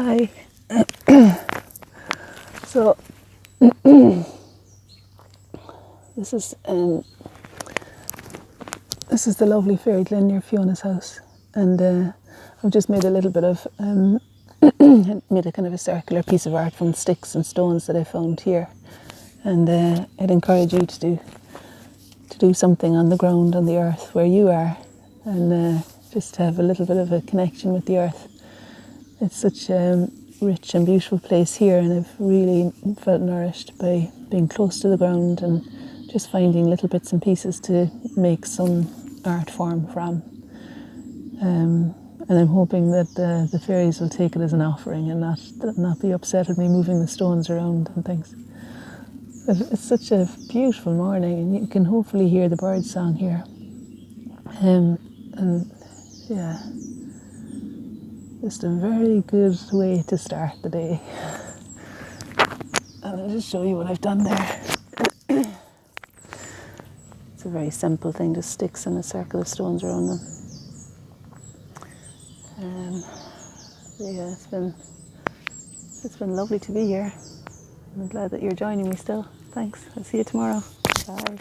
Hi. So this is the lovely fairy glen near Fiona's house, and I've just made a little bit of made a kind of a circular piece of art from sticks and stones that I found here, and I'd encourage you to do something on the ground, on the earth where you are, and just have a little bit of a connection with the earth. It's such a rich and beautiful place here, and I've really felt nourished by being close to the ground and just finding little bits and pieces to make some art form from. And I'm hoping that the fairies will take it as an offering and not be upset at me moving the stones around and things. But it's such a beautiful morning, and you can hopefully hear the bird song here. And yeah, just a very good way to start the day. And I'll just show you what I've done there. It's a very simple thing, just sticks and a circle of stones around them. Yeah, it's been lovely to be here. I'm glad that you're joining me still. Thanks. I'll see you tomorrow. Bye.